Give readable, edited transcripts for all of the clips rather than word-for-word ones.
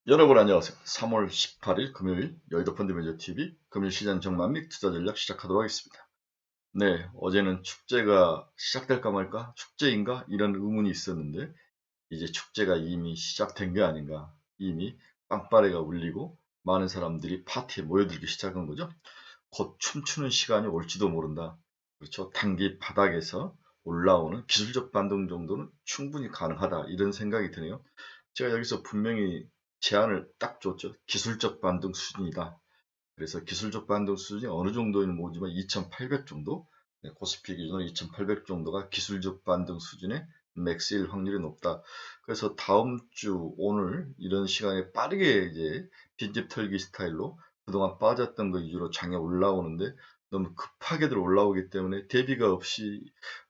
여러분 안녕하세요. 3월 18일 금요일 여의도 펀드매니저TV 금일 시장 전망 및 투자 전략 시작하도록 하겠습니다. 네, 어제는 축제가 시작될까 말까? 축제인가? 이런 의문이 있었는데 이제 축제가 이미 시작된 게 아닌가? 이미 빵빠레가 울리고 많은 사람들이 파티에 모여들기 시작한 거죠. 곧 춤추는 시간이 올지도 모른다. 그렇죠. 단기 바닥에서 올라오는 기술적 반등 정도는 충분히 가능하다. 이런 생각이 드네요. 제가 여기서 분명히 제한을 딱 줬죠. 기술적 반등 수준이다. 그래서 기술적 반등 수준이 어느 정도는 모르지만 2800 정도, 네, 코스피 기준으로 2800 정도가 기술적 반등 수준의 맥스일 확률이 높다. 그래서 다음 주 오늘 이런 시간에 빠르게 이제 빈집 털기 스타일로 그동안 빠졌던 거 위주로 장에 올라오는데 너무 급하게들 올라오기 때문에 대비가 없이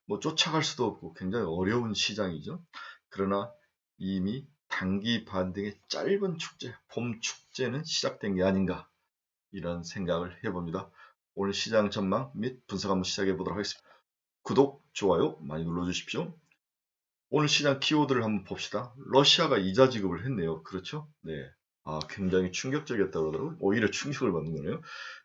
뭐 쫓아갈 수도 없고 굉장히 어려운 시장이죠. 그러나 이미 단기 반등의 짧은 축제, 봄 축제는 시작된 게 아닌가 이런 생각을 해봅니다. 오늘 시장 전망 및 분석 한번 시작해 보도록 하겠습니다. 구독, 좋아요 많이 눌러주십시오. 오늘 시장 키워드를 한번 봅시다. 러시아가 이자 지급을 했네요. 그렇죠? 네. 굉장히 충격적이었다 그러더라고요. 오히려 충격을 받는 거네요.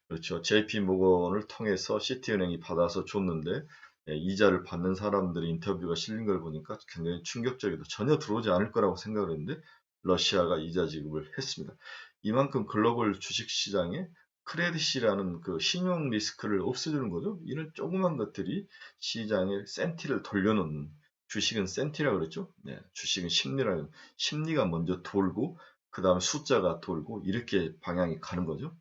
그렇죠. JP 모건을 통해서 시티은행이 받아서 줬는데 이자를 받는 사람들의 인터뷰가 실린 걸 보니까 굉장히 충격적이다. 전혀 들어오지 않을 거라고 생각을 했는데 러시아가 이자 지급을 했습니다. 이만큼 글로벌 주식시장에 크레딧이라는 그 신용 리스크를 없애주는 거죠. 이런 조그만 것들이 시장에 센티를 돌려놓는 주식은 센티라 그랬죠. 네, 주식은 심리라는 심리가 먼저 돌고 그 다음에 숫자가 돌고 이렇게 방향이 가는 거죠.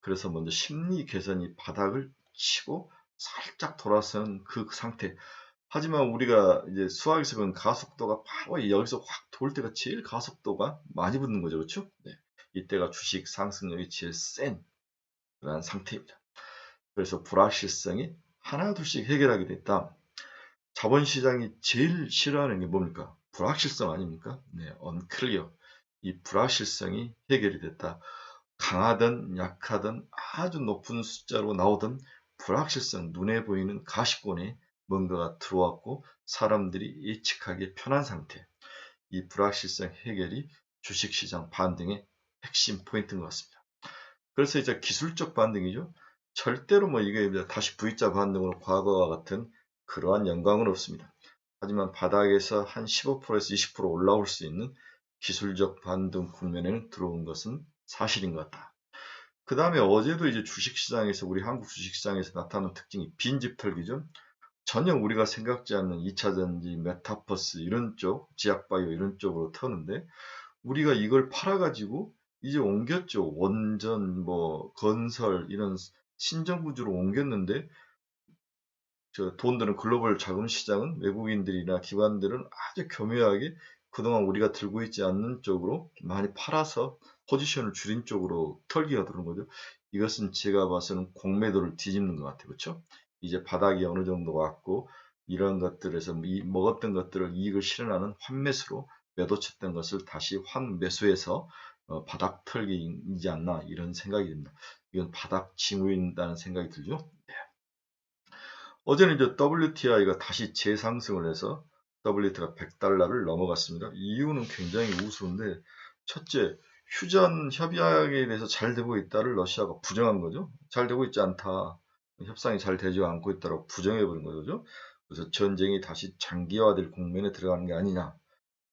그래서 먼저 심리 개선이 바닥을 치고 살짝 돌아서는 그 상태. 하지만 우리가 이제 수학에서 배운 가속도가 바로 여기서 확 돌 때가 제일 가속도가 많이 붙는 거죠. 그렇죠? 네. 이때가 주식 상승력이 제일 센 그런 상태입니다. 그래서 불확실성이 하나둘씩 해결하게 됐다. 자본시장이 제일 싫어하는 게 뭡니까? 불확실성 아닙니까? 네, 언클리어. 이 불확실성이 해결이 됐다. 강하든 약하든 아주 높은 숫자로 나오던 불확실성, 눈에 보이는 가시권에 뭔가가 들어왔고 사람들이 예측하기 편한 상태. 이 불확실성 해결이 주식시장 반등의 핵심 포인트인 것 같습니다. 그래서 이제 기술적 반등이죠. 절대로 뭐 이게 다시 V자 반등으로 과거와 같은 그러한 영광은 없습니다. 하지만 바닥에서 한 15%에서 20% 올라올 수 있는 기술적 반등 국면에는 들어온 것은 사실인 것 같다. 그 다음에 어제도 이제 주식시장에서 우리 한국 주식시장에서 나타나는 특징이 빈집 털기죠. 전혀 우리가 생각지 않는 2차전지, 메타버스 이런 쪽, 지약바이오 이런 쪽으로 터는데 우리가 이걸 팔아가지고 이제 옮겼죠. 원전, 뭐 건설 이런 신정구주로 옮겼는데 돈 드는 글로벌 자금 시장은 외국인들이나 기관들은 아주 교묘하게 그동안 우리가 들고 있지 않는 쪽으로 많이 팔아서 포지션을 줄인 쪽으로 털기가 들어온 거죠. 이것은 제가 봐서는 공매도를 뒤집는 것 같아요. 그렇죠? 이제 바닥이 어느 정도 왔고 이런 것들에서 먹었던 것들을 이익을 실현하는 환매수로 매도쳤던 것을 다시 환매수해서 바닥 털기이지 않나 이런 생각이 듭니다. 이건 바닥 징후인다는 생각이 들죠. 어제는 이제 WTI가 다시 재상승을 해서 WTI가 100달러를 넘어갔습니다. 이유는 굉장히 우스운데 첫째, 휴전 협약에 대해서 잘 되고 있다를 러시아가 부정한 거죠. 잘 되고 있지 않다. 협상이 잘 되지 않고 있다고 부정해버린 거죠. 그래서 전쟁이 다시 장기화될 국면에 들어가는 게 아니냐.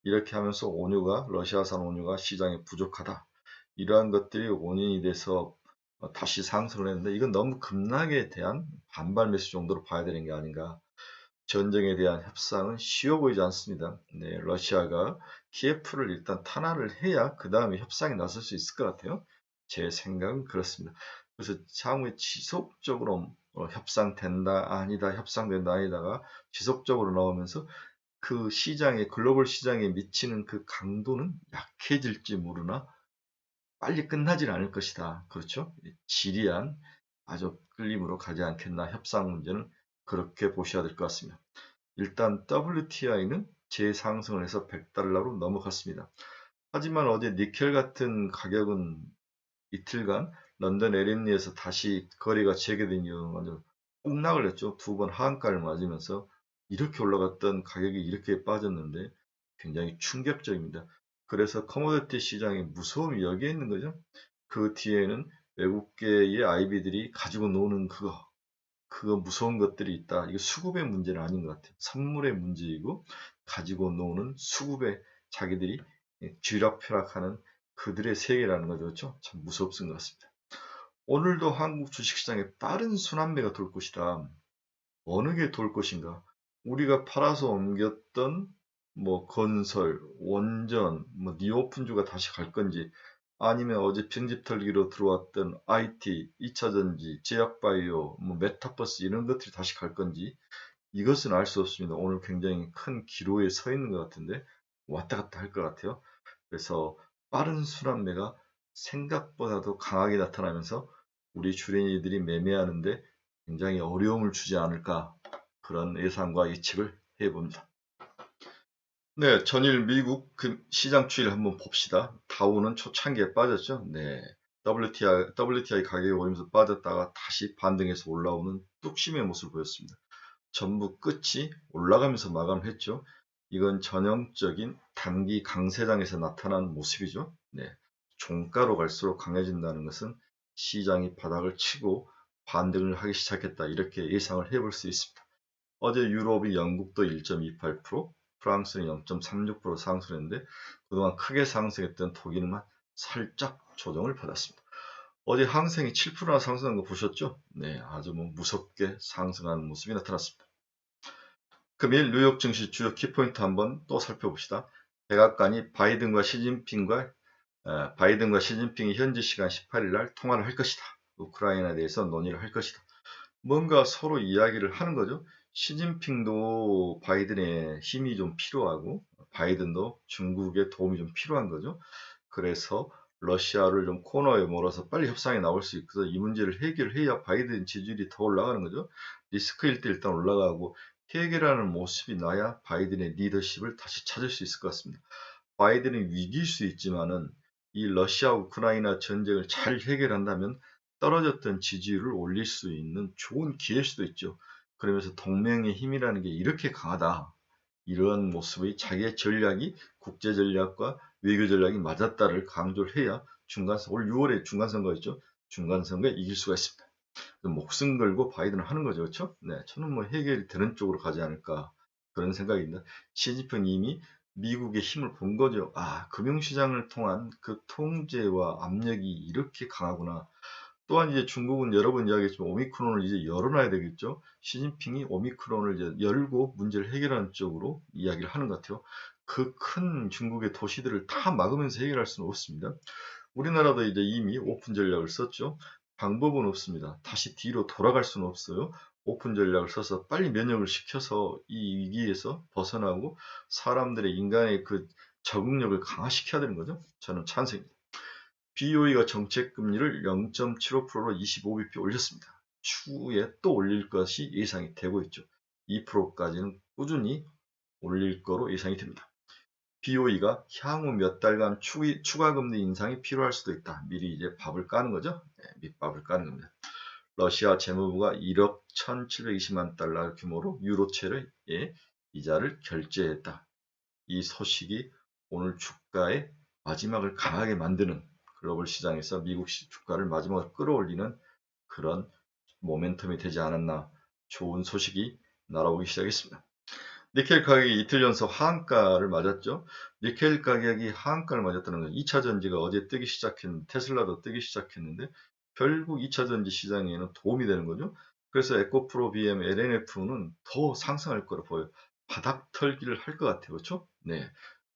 이렇게 하면서 원유가 러시아산 원유가 시장에 부족하다. 이러한 것들이 원인이 돼서 다시 상승을 했는데 이건 너무 급락에 대한 반발 매수 정도로 봐야 되는 게 아닌가. 전쟁에 대한 협상은 쉬워 보이지 않습니다. 네, 러시아가 키예프를 일단 탄압을 해야 그 다음에 협상에 나설 수 있을 것 같아요. 제 생각은 그렇습니다. 그래서 향후에 지속적으로 협상된다 아니다 협상된다 아니다가 지속적으로 나오면서 그 시장에 글로벌 시장에 미치는 그 강도는 약해질지 모르나 빨리 끝나진 않을 것이다. 그렇죠? 지리한 아주 끌림으로 가지 않겠나 협상 문제는 그렇게 보셔야 될 것 같습니다. 일단 WTI는 재상승을 해서 100달러로 넘어갔습니다. 하지만 어제 니켈 같은 가격은 이틀간 런던 LME에서 다시 거래가 재개된 이유는 완전 폭락을 했죠. 두 번 하한가를 맞으면서 이렇게 올라갔던 가격이 이렇게 빠졌는데 굉장히 충격적입니다. 그래서 커머디티 시장의 무서움이 여기에 있는 거죠. 그 뒤에는 외국계의 IB들이 가지고 노는 그거 무서운 것들이 있다. 이거 수급의 문제는 아닌 것 같아요. 선물의 문제이고 가지고 노는 수급에 자기들이 쥐락펴락하는 그들의 세계라는 거죠. 그렇죠? 참 무섭습니다. 것 같습니다. 오늘도 한국 주식시장에 빠른 순환매가 돌 것이다. 어느 게 돌 것인가? 우리가 팔아서 옮겼던 뭐 건설, 원전, 뭐 니오픈주가 다시 갈 건지, 아니면 어제 빈집 털기로 들어왔던 IT, 2차전지, 제약바이오, 뭐 메타버스 이런 것들이 다시 갈 건지, 이것은 알 수 없습니다. 오늘 굉장히 큰 기로에 서 있는 것 같은데 왔다 갔다 할 것 같아요. 그래서 빠른 순환매가 생각보다도 강하게 나타나면서 우리 주린이들이 매매하는데 굉장히 어려움을 주지 않을까, 그런 예상과 예측을 해봅니다. 네, 전일 미국 시장 추이를 한번 봅시다. 다우는 초창기에 빠졌죠. 네, WTI 가격이 오르면서 빠졌다가 다시 반등해서 올라오는 뚝심의 모습을 보였습니다. 전부 끝이 올라가면서 마감했죠. 이건 전형적인 단기 강세장에서 나타난 모습이죠. 네, 종가로 갈수록 강해진다는 것은 시장이 바닥을 치고 반등을 하기 시작했다, 이렇게 예상을 해볼 수 있습니다. 어제 유럽이 영국도 1.28%, 프랑스는 0.36% 상승했는데 그동안 크게 상승했던 독일만 살짝 조정을 받았습니다. 어제 항생이 7%나 상승한 거 보셨죠? 네, 아주 무섭게 상승하는 모습이 나타났습니다. 금일 뉴욕 증시 주요 키포인트 한번 또 살펴봅시다. 백악관이 바이든과 시진핑이 현지 시간 18일 날 통화를 할 것이다. 우크라이나에 대해서 논의를 할 것이다. 뭔가 서로 이야기를 하는 거죠. 시진핑도 바이든의 힘이 좀 필요하고 바이든도 중국의 도움이 좀 필요한 거죠. 그래서 러시아를 좀 코너에 몰아서 빨리 협상에 나올 수 있어서 이 문제를 해결해야 바이든 지지율이 더 올라가는 거죠. 리스크일 때 일단 올라가고 해결하는 모습이 나야 바이든의 리더십을 다시 찾을 수 있을 것 같습니다. 바이든은 위기일 수 있지만은 이 러시아 우크라이나 전쟁을 잘 해결한다면 떨어졌던 지지율을 올릴 수 있는 좋은 기회일 수도 있죠. 그러면서 동맹의 힘이라는 게 이렇게 강하다, 이러한 모습의 자기의 전략이 국제 전략과 외교 전략이 맞았다를 강조를 해야 올 6월에 중간선거 있죠. 중간선거에 이길 수가 있습니다. 목숨 걸고 바이든을 하는 거죠. 그렇죠? 네, 저는 해결이 되는 쪽으로 가지 않을까, 그런 생각입니다. 시진핑 이미 미국의 힘을 본 거죠. 아, 금융시장을 통한 그 통제와 압력이 이렇게 강하구나. 또한 이제 중국은 여러 번 이야기했지만 오미크론을 이제 열어놔야 되겠죠. 시진핑이 오미크론을 이제 열고 문제를 해결하는 쪽으로 이야기를 하는 것 같아요. 그 큰 중국의 도시들을 다 막으면서 해결할 수는 없습니다. 우리나라도 이제 이미 오픈 전략을 썼죠. 방법은 없습니다. 다시 뒤로 돌아갈 수는 없어요. 오픈 전략을 써서 빨리 면역을 시켜서 이 위기에서 벗어나고 사람들의 인간의 그 적응력을 강화시켜야 되는 거죠. 저는 찬성입니다. BOE가 정책금리를 0.75%로 25bp 올렸습니다. 추후에 또 올릴 것이 예상이 되고 있죠. 2%까지는 꾸준히 올릴 거로 예상이 됩니다. BOE가 향후 몇 달간 추가 금리 인상이 필요할 수도 있다. 미리 이제 밥을 까는 거죠. 네, 밑밥을 까는 겁니다. 러시아 재무부가 1억 1,720만 달러 규모로 유로채를 이자를 결제했다. 이 소식이 오늘 주가의 마지막을 강하게 만드는, 글로벌 시장에서 미국 주가를 마지막으로 끌어올리는 그런 모멘텀이 되지 않았나, 좋은 소식이 날아오기 시작했습니다. 니켈 가격이 이틀 연속 하한가를 맞았죠. 니켈 가격이 하한가를 맞았다는 건 2차 전지가 어제 뜨기 시작했는데, 테슬라도 뜨기 시작했는데 결국 2차 전지 시장에는 도움이 되는 거죠. 그래서 에코프로, BM, LNF는 더 상승할 거로 보여요. 바닥 털기를 할 것 같아요. 그렇죠? 네.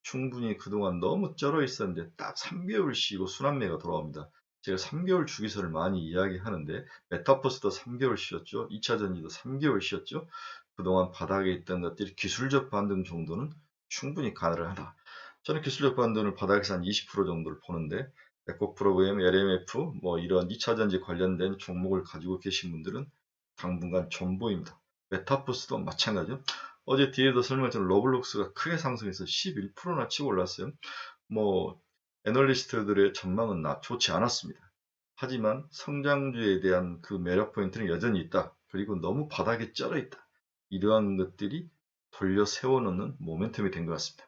충분히 그동안 너무 쩔어 있었는데 딱 3개월 쉬고 순환매가 돌아옵니다. 제가 3개월 주기설을 많이 이야기하는데 메타버스도 3개월 쉬었죠. 2차 전지도 3개월 쉬었죠. 그동안 바닥에 있던 것들이 기술적 반등 정도는 충분히 가능하다. 저는 기술적 반등을 바닥에서 한 20% 정도를 보는데, 에코프로그램, LMF, 이런 2차전지 관련된 종목을 가지고 계신 분들은 당분간 존보입니다. 메타버스도 마찬가지죠. 어제 뒤에도 설명했지만 로블록스가 크게 상승해서 11%나 치고 올랐어요. 애널리스트들의 전망은 좋지 않았습니다. 하지만 성장주에 대한 그 매력 포인트는 여전히 있다. 그리고 너무 바닥에 쩔어 있다. 이러한 것들이 돌려 세워놓는 모멘텀이 된 것 같습니다.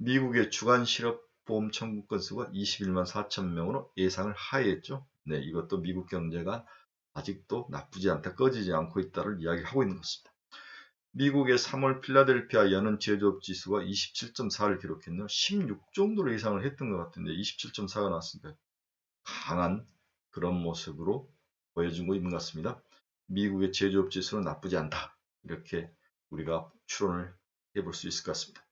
미국의 주간 실업 보험 청구 건수가 21만 4천 명으로 예상을 하회했죠. 네, 이것도 미국 경제가 아직도 나쁘지 않다, 꺼지지 않고 있다를 이야기하고 있는 것입니다. 미국의 3월 필라델피아 연은 제조업 지수가 27.4를 기록했네요. 16 정도로 예상을 했던 것 같은데 27.4가 나왔습니다. 강한 그런 모습으로 보여주고 있는 것 같습니다. 미국의 제조업 지수는 나쁘지 않다. 이렇게 우리가 추론을 해볼 수 있을 것 같습니다.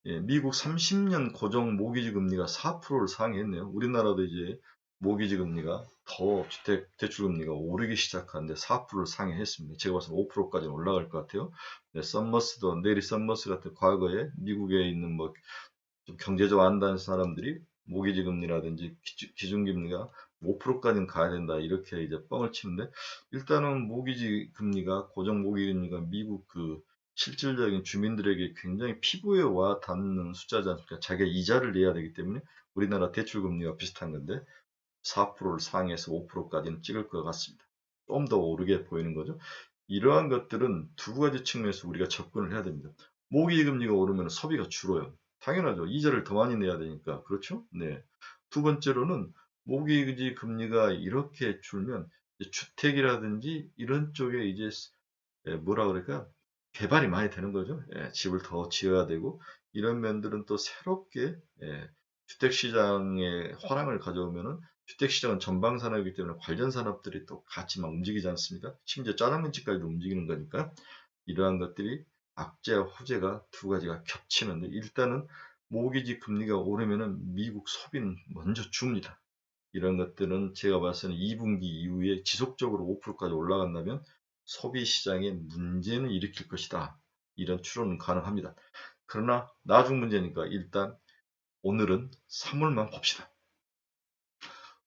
예, 미국 30년 고정 모기지 금리가 4%를 상회했네요. 우리나라도 이제 모기지 금리가 더 주택 대출 금리가 오르기 시작하는데 4%를 상회했습니다. 제가 봐서 5%까지 올라갈 것 같아요. 네, 썸머스도 내리 썸머스 같은 과거에 미국에 있는 뭐 좀 경제적 안다는 사람들이 모기지 금리라든지 기준 금리가 5%까지는 가야 된다 이렇게 이제 뻥을 치는데 일단은 모기지 금리가 고정 모기지 금리가 미국 그 실질적인 주민들에게 굉장히 피부에 와 닿는 숫자지 않습니까? 자기가 이자를 내야 되기 때문에 우리나라 대출 금리와 비슷한 건데 4%를 상회해서 5%까지는 찍을 것 같습니다. 좀 더 오르게 보이는 거죠. 이러한 것들은 두 가지 측면에서 우리가 접근을 해야 됩니다. 모기지 금리가 오르면 소비가 줄어요. 당연하죠. 이자를 더 많이 내야 되니까. 그렇죠? 네. 두 번째로는 모기지 금리가 이렇게 줄면 주택이라든지 이런 쪽에 이제 뭐라 그럴까? 개발이 많이 되는 거죠. 예, 집을 더 지어야 되고 이런 면들은 또 새롭게 주택 시장에 화랑을 가져오면은 주택 시장은 전방 산업이기 때문에 관련 산업들이 또 같이 막 움직이지 않습니까? 심지어 짜장면 집까지도 움직이는 거니까 이러한 것들이 악재와 호재가 두 가지가 겹치는데 일단은 모기지 금리가 오르면은 미국 소비는 먼저 줍니다. 이런 것들은 제가 봤을 때는 2분기 이후에 지속적으로 5%까지 올라간다면 소비 시장에 문제는 일으킬 것이다. 이런 추론은 가능합니다. 그러나 나중 문제니까 일단 오늘은 3월만 봅시다.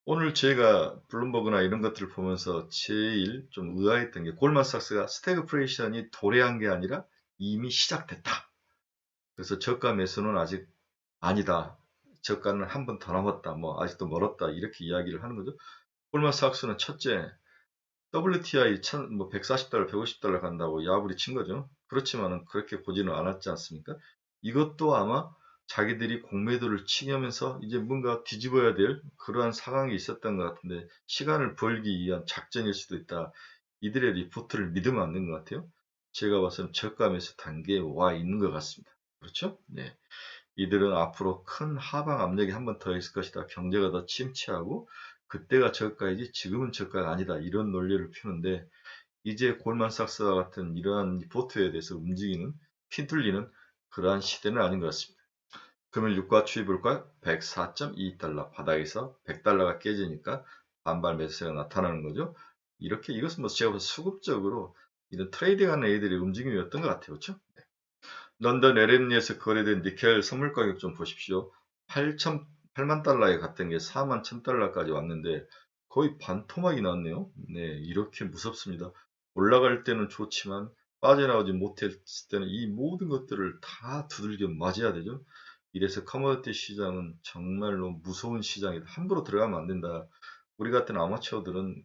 오늘 제가 블룸버그나 이런 것들을 보면서 제일 좀 의아했던 게 골드만삭스가 스태그플레이션이 도래한 게 아니라 이미 시작됐다. 그래서 저가 매수는 아직 아니다. 저가는 한 번 더 남았다. 뭐 아직도 멀었다. 이렇게 이야기를 하는 거죠. 골드만삭스는 첫째 WTI 뭐 140달러, 150달러 간다고 야부리 친 거죠. 그렇지만은 그렇게 보지는 않았지 않습니까? 이것도 아마 자기들이 공매도를 치면서 이제 뭔가 뒤집어야 될 그러한 상황이 있었던 것 같은데 시간을 벌기 위한 작전일 수도 있다. 이들의 리포트를 믿으면 안 되는 것 같아요. 제가 봐서는 저감에서 단계에 와 있는 것 같습니다. 그렇죠? 네. 이들은 앞으로 큰 하방 압력이 한 번 더 있을 것이다. 경제가 더 침체하고 그때가 저가이지 지금은 저가가 아니다. 이런 논리를 펴는데 이제 골만삭스와 같은 이러한 리포트에 대해서 움직이는 휘둘리는 그러한 시대는 아닌 것 같습니다. 금일 유가 추이볼까요? 104.2달러 바닥에서 100달러가 깨지니까 반발 매수세가 나타나는 거죠. 이렇게 이것은 뭐 제가 봐서 수급적으로 이런 트레이딩하는 애들의 움직임이었던 것 같아요. 그렇죠? 런던 LME에서 거래된 니켈 선물 가격 좀 보십시오. 8만 달러에 갔던 게 4만 1000달러까지 왔는데 거의 반토막이 났네요. 네, 이렇게 무섭습니다. 올라갈 때는 좋지만 빠져나오지 못했을 때는 이 모든 것들을 다 두들겨 맞아야 되죠. 이래서 커머디티 시장은 정말로 무서운 시장이다. 함부로 들어가면 안 된다. 우리 같은 아마추어들은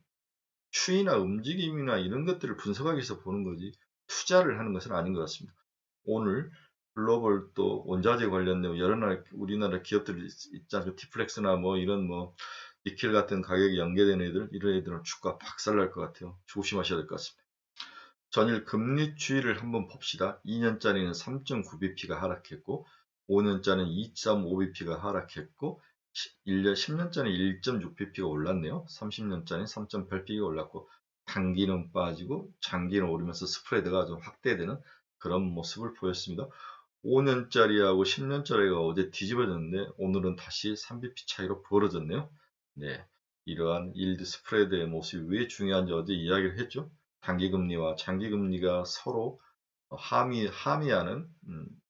추이나 움직임이나 이런 것들을 분석하기 위해서 보는 거지 투자를 하는 것은 아닌 것 같습니다. 오늘 글로벌 또 원자재 관련된 여러 나라 우리나라 기업들이 있지 않습니까? 티플렉스나 뭐 이런 뭐 니켈 같은 가격이 연계된 애들 이런 애들은 주가 박살날 것 같아요. 조심하셔야 될 것 같습니다. 전일 금리 추이를 한번 봅시다. 2년짜리는 3.9bp가 하락했고 5년짜리는 2.5bp가 하락했고 1년 10년짜리 1.6bp가 올랐네요. 30년짜리 3.8bp가 올랐고 단기는 빠지고 장기는 오르면서 스프레드가 좀 확대되는 그런 모습을 보였습니다. 5년짜리하고 10년짜리가 어제 뒤집어졌는데 오늘은 다시 3bp 차이로 벌어졌네요. 네, 이러한 일드 스프레드의 모습이 왜 중요한지 어제 이야기를 했죠. 단기금리와 장기금리가 서로 함의하는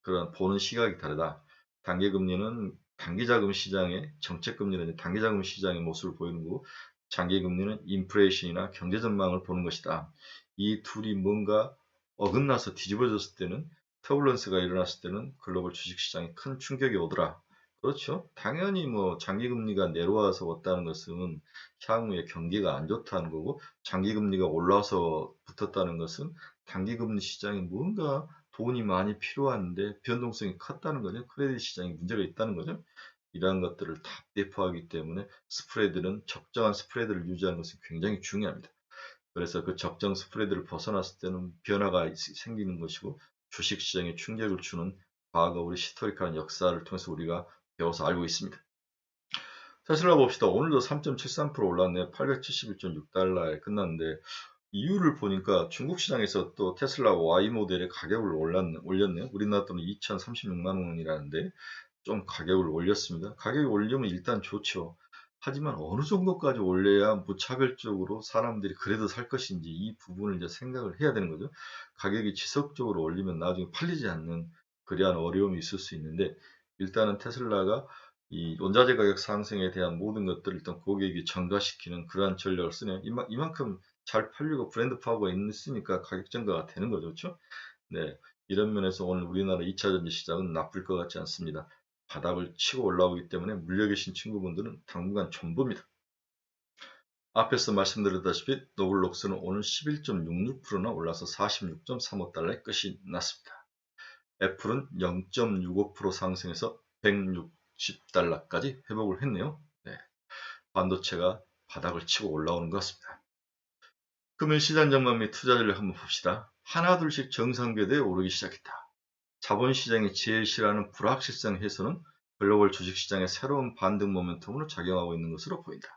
그런 보는 시각이 다르다. 단기금리는 단기자금 시장의 정책금리는 단기자금 시장의 모습을 보이는 거고 장기금리는 인플레이션이나 경제 전망을 보는 것이다. 이 둘이 뭔가 어긋나서 뒤집어졌을 때는 터뷸런스가 일어났을 때는 글로벌 주식시장에 큰 충격이 오더라. 그렇죠. 당연히 뭐 장기금리가 내려와서 왔다는 것은 향후에 경기가 안 좋다는 거고 장기금리가 올라와서 붙었다는 것은 단기금리 시장이 뭔가 돈이 많이 필요한데 변동성이 컸다는 거죠. 크레딧 시장에 문제가 있다는 거죠. 이러한 것들을 다 대포하기 때문에 스프레드는 적정한 스프레드를 유지하는 것은 굉장히 중요합니다. 그래서 그 적정 스프레드를 벗어났을 때는 변화가 생기는 것이고 주식시장에 충격을 주는 과거 우리 히스토리컬한 역사를 통해서 우리가 배워서 알고 있습니다. 테슬라 봅시다. 오늘도 3.73% 올랐네요. 871.6달러에 끝났는데 이유를 보니까 중국 시장에서 또 테슬라 Y 모델의 가격을 올렸네요. 우리나라 돈은 2,036만 원이라는데 좀 가격을 올렸습니다. 가격이 올리면 일단 좋죠. 하지만 어느 정도까지 올려야 무차별적으로 사람들이 그래도 살 것인지 이 부분을 이제 생각을 해야 되는 거죠. 가격이 지속적으로 올리면 나중에 팔리지 않는 그러한 어려움이 있을 수 있는데 일단은 테슬라가 이 원자재 가격 상승에 대한 모든 것들을 일단 고객이 전가시키는 그러한 전략을 쓰네요. 이만큼 잘 팔리고 브랜드 파워가 있으니까 가격 전가가 되는 거죠. 그렇죠? 네. 이런 면에서 오늘 우리나라 2차 전지 시장은 나쁠 것 같지 않습니다. 바닥을 치고 올라오기 때문에 물려 계신 친구분들은 당분간 전부입니다. 앞에서 말씀드렸다시피 노블록스는 오늘 11.66%나 올라서 46.35달러에 끝이 났습니다. 애플은 0.65% 상승해서 160달러까지 회복을 했네요. 네. 반도체가 바닥을 치고 올라오는 것 같습니다. 금일 시장 전망 및 투자전략 한번 봅시다. 하나둘씩 정상궤도에 오르기 시작했다. 자본시장이 제일 싫어하는 불확실성 해소는 글로벌 주식시장의 새로운 반등 모멘텀으로 작용하고 있는 것으로 보인다.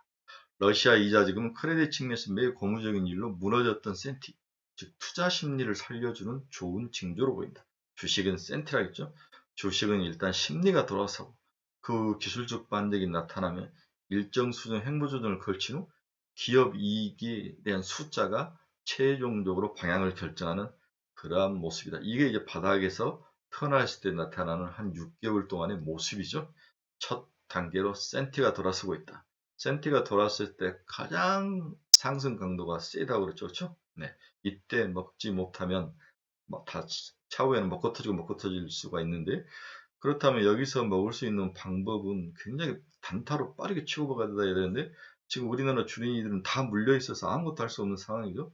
러시아 이자 지금은 크레딧 측면에서 매우 고무적인 일로 무너졌던 센티, 즉 투자 심리를 살려주는 좋은 징조로 보인다. 주식은 센티라겠죠. 주식은 일단 심리가 돌아서고 그 기술적 반등이 나타나면 일정 수준 행보 조정을 걸친 후 기업 이익에 대한 숫자가 최종적으로 방향을 결정하는 그러한 모습이다. 이게 이제 바닥에서 턴했을 때 나타나는 한 6개월 동안의 모습이죠. 첫 단계로 센티가 돌아서고 있다. 센티가 돌았을 때 가장 상승 강도가 세다고 그랬죠. 그렇죠? 네. 이때 먹지 못하면 다 차후에는 먹고 터지고 먹고 터질 수가 있는데 그렇다면 여기서 먹을 수 있는 방법은 굉장히 단타로 빠르게 치고 가야 되는데 지금 우리나라 주린이들은 다 물려 있어서 아무것도 할 수 없는 상황이죠.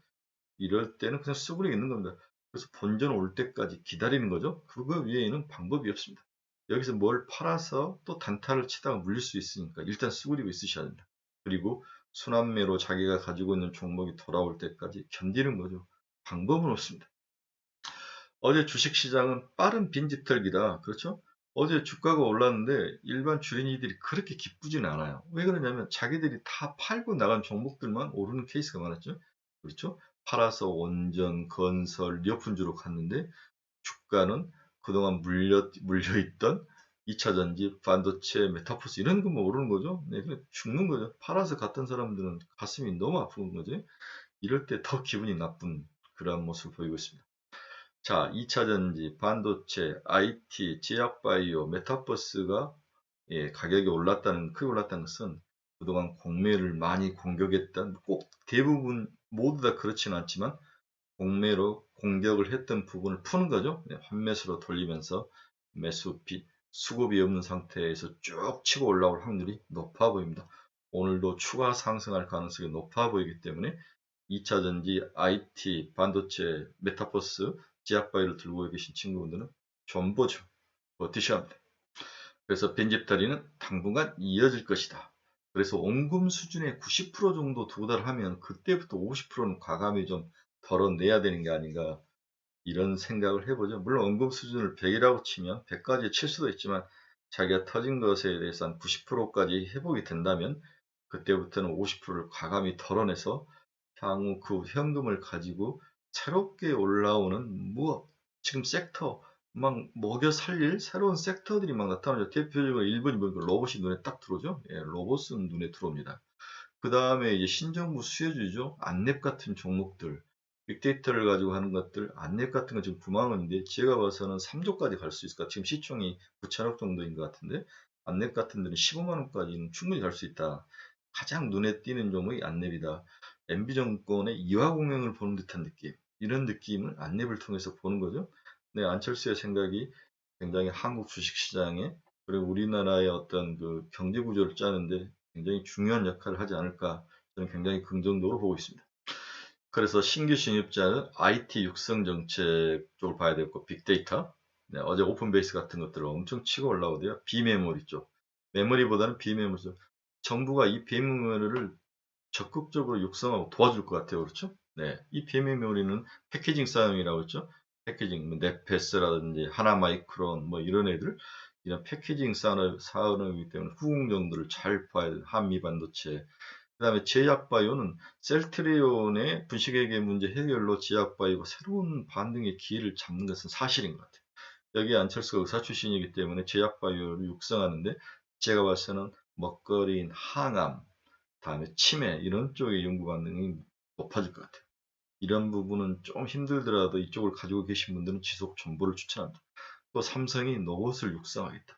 이럴 때는 그냥 수그리고 있는 겁니다. 그래서 본전 올 때까지 기다리는 거죠. 그거 외에는 방법이 없습니다. 여기서 뭘 팔아서 또 단타를 치다가 물릴 수 있으니까 일단 수그리고 있으셔야 됩니다. 그리고 순환매로 자기가 가지고 있는 종목이 돌아올 때까지 견디는 거죠. 방법은 없습니다. 어제 주식시장은 빠른 빈집털기다. 그렇죠? 어제 주가가 올랐는데 일반 주린이들이 그렇게 기쁘지는 않아요. 왜 그러냐면 자기들이 다 팔고 나간 종목들만 오르는 케이스가 많았죠. 그렇죠? 팔아서 원전, 건설, 리오픈주로 갔는데 주가는 그동안 물려있던 2차전지, 반도체, 메타버스 이런 것만 오르는 거죠. 네, 그냥 죽는 거죠. 팔아서 갔던 사람들은 가슴이 너무 아픈 거죠. 이럴 때 더 기분이 나쁜 그러한 모습을 보이고 있습니다. 자, 2차전지, 반도체, IT, 제약바이오, 메타버스가 가격이 크게 올랐다는 것은 그동안 공매를 많이 공격했던, 꼭 대부분 모두 다 그렇지는 않지만 공매로 공격을 했던 부분을 푸는 거죠. 환매수로 돌리면서 매수비, 수급이 없는 상태에서 쭉 치고 올라올 확률이 높아 보입니다. 오늘도 추가 상승할 가능성이 높아 보이기 때문에 2차전지, IT, 반도체, 메타버스, 제약바이오를 들고 계신 친구분들은 전보죠. 버티셔야 합니다. 그래서 빈집털이는 당분간 이어질 것이다. 그래서 원금 수준의 90% 정도 도달하면 그때부터 50%는 과감히 좀 덜어내야 되는 게 아닌가 이런 생각을 해보죠. 물론 원금 수준을 100이라고 치면 100까지 칠 수도 있지만 자기가 터진 것에 대해서 한 90%까지 회복이 된다면 그때부터는 50%를 과감히 덜어내서 향후 그 현금을 가지고 새롭게 올라오는 지금 섹터 막 먹여 살릴 새로운 섹터들이 막 나타나죠. 대표적으로 1번, 2번 로봇이 눈에 딱 들어오죠. 예, 로봇은 눈에 들어옵니다. 그 다음에 이제 신정부 수혜주죠. 안랩 같은 종목들, 빅데이터를 가지고 하는 것들, 안랩 같은 건 지금 9만 원인데 제가 봐서는 3조까지 갈 수 있을 것 같아요. 지금 시총이 9천억 정도인 것 같은데 안랩 같은 데는 15만 원까지는 충분히 갈 수 있다. 가장 눈에 띄는 종목이 안랩이다. MB정권의 이화공영을 보는 듯한 느낌, 이런 느낌을 안랩을 통해서 보는 거죠. 네, 안철수의 생각이 굉장히 한국 주식시장에 그리고 우리나라의 어떤 그 경제 구조를 짜는데 굉장히 중요한 역할을 하지 않을까 저는 굉장히 긍정적으로 보고 있습니다. 그래서 신규 진입자는 IT 육성 정책 쪽을 봐야 되고 빅데이터, 네, 어제 오픈베이스 같은 것들을 엄청 치고 올라오대요. 비메모리 쪽. 메모리보다는 비메모리 쪽. 정부가 이 비메모리를 적극적으로 육성하고 도와줄 것 같아요. 그렇죠? 네. 이 비메모리는 패키징 사용이라고 했죠. 패키징, 뭐 넷패스라든지 하나마이크론, 뭐 이런 애들, 이런 패키징 산업이기 때문에 후공정들을 잘 봐야 돼요. 한미 반도체. 그 다음에 제약바이오는 셀트리온의 분식회계 문제 해결로 제약바이오가 새로운 반등의 기회를 잡는 것은 사실인 것 같아요. 여기 안철수가 의사 출신이기 때문에 제약바이오를 육성하는데 제가 봤을 때는 먹거리인 항암, 다음에 치매 이런 쪽의 연구 반응이 높아질 것 같아요. 이런 부분은 좀 힘들더라도 이쪽을 가지고 계신 분들은 지속 정보를 추천합니다. 또 삼성이 로봇을 육성하겠다.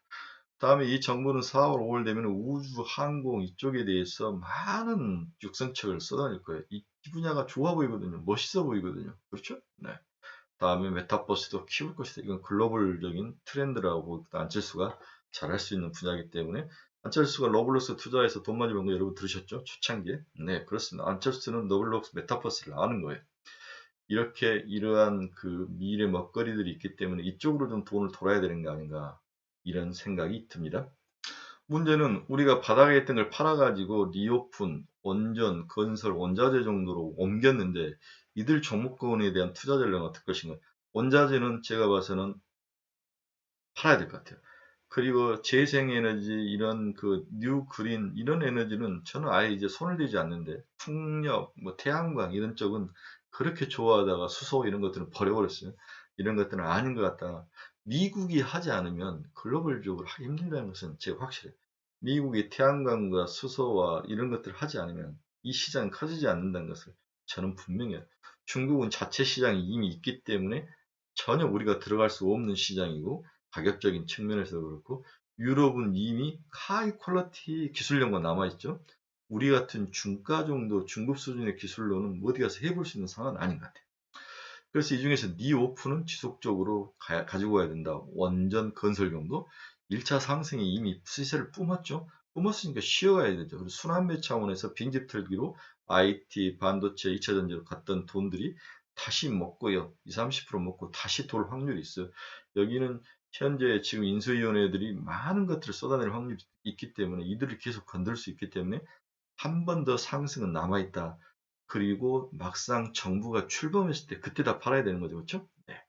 다음에 이 정부는 4월, 5월 되면 우주, 항공 이쪽에 대해서 많은 육성책을 쏟아낼 거예요. 이 분야가 좋아 보이거든요. 멋있어 보이거든요. 그렇죠? 네. 다음에 메타버스도 키울 것이다. 이건 글로벌적인 트렌드라고 안철수가 잘할 수 있는 분야이기 때문에 안철수가 러블록스 투자해서 돈 많이 번 거 여러분 들으셨죠? 초창기에. 네, 그렇습니다. 안철수는 러블록스 메타버스를 아는 거예요. 이렇게 이러한 그 미래 먹거리들이 있기 때문에 이쪽으로 좀 돈을 돌아야 되는 거 아닌가 이런 생각이 듭니다. 문제는 우리가 바닥에 있던 걸 팔아가지고 리오픈, 원전, 건설, 원자재 정도로 옮겼는데 이들 종목군에 대한 투자 전략은 어떨 것인가? 원자재는 제가 봐서는 팔아야 될 것 같아요. 그리고 재생에너지 이런 그 뉴 그린 이런 에너지는 저는 아예 이제 손을 대지 않는데 풍력, 뭐 태양광 이런 쪽은 그렇게 좋아하다가 수소 이런 것들은 버려버렸어요. 이런 것들은 아닌 것 같다. 미국이 하지 않으면 글로벌적으로 하기 힘들다는 것은 제가 확실해요. 미국이 태양광과 수소와 이런 것들을 하지 않으면 이 시장이 커지지 않는다는 것을 저는 분명해요. 중국은 자체 시장이 이미 있기 때문에 전혀 우리가 들어갈 수 없는 시장이고 가격적인 측면에서 그렇고 유럽은 이미 하이 퀄리티 기술력만 남아있죠. 우리 같은 중가 정도 중급 수준의 기술로는 어디 가서 해볼 수 있는 상황은 아닌 것 같아요. 그래서 이 중에서 니오프는 지속적으로 가지고 가야 된다. 원전 건설경도 1차 상승이 이미 시세를 뿜었죠. 뿜었으니까 쉬어가야 되죠. 그리고 순환매 차원에서 빈집 털기로 IT, 반도체, 2차 전지로 갔던 돈들이 다시 먹고요. 20, 30% 먹고 다시 돌 확률이 있어요. 여기는 현재 지금 인수위원회들이 많은 것들을 쏟아낼 확률이 있기 때문에 이들을 계속 건들 수 있기 때문에 한 번 더 상승은 남아있다. 그리고 막상 정부가 출범했을 때 그때 다 팔아야 되는 거죠. 그렇죠? 네.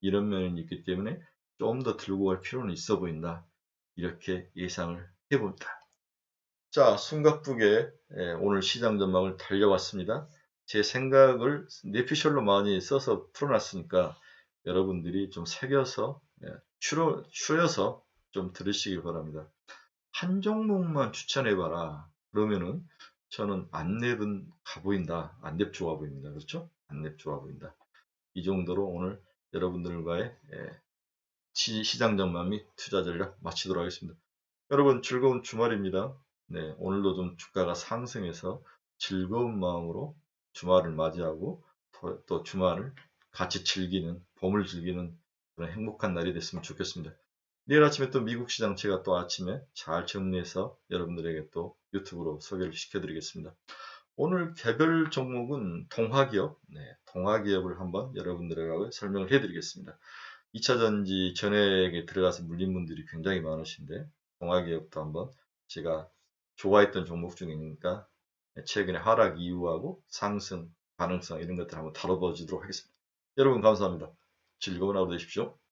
이런 면이 있기 때문에 좀 더 들고 갈 필요는 있어 보인다. 이렇게 예상을 해봅니다. 자, 숨가쁘게 오늘 시장 전망을 달려왔습니다. 제 생각을 내피셜로 많이 써서 풀어놨으니까 여러분들이 좀 새겨서 추려서 좀 들으시길 바랍니다. 한 종목만 추천해봐라. 그러면은 저는 안랩은 가보인다. 안랩 좋아 보입니다. 그렇죠? 안랩 좋아 보인다. 이 정도로 오늘 여러분들과의 시장 전망 및 투자 전략 마치도록 하겠습니다. 여러분 즐거운 주말입니다. 네, 오늘도 좀 주가가 상승해서 즐거운 마음으로 주말을 맞이하고 또 주말을 같이 즐기는, 봄을 즐기는 그런 행복한 날이 됐으면 좋겠습니다. 내일 아침에 또 미국 시장 제가 또 아침에 잘 정리해서 여러분들에게 또 유튜브로 소개를 시켜드리겠습니다. 오늘 개별 종목은 동화기업, 네, 동화기업을 한번 여러분들에게 설명을 해드리겠습니다. 2차 전지 전액에 들어가서 물린 분들이 굉장히 많으신데 동화기업도 한번 제가 좋아했던 종목 중이니까 최근에 하락 이유하고 상승 가능성 이런 것들 한번 다뤄보도록 하겠습니다. 여러분 감사합니다. 즐거운 하루 되십시오.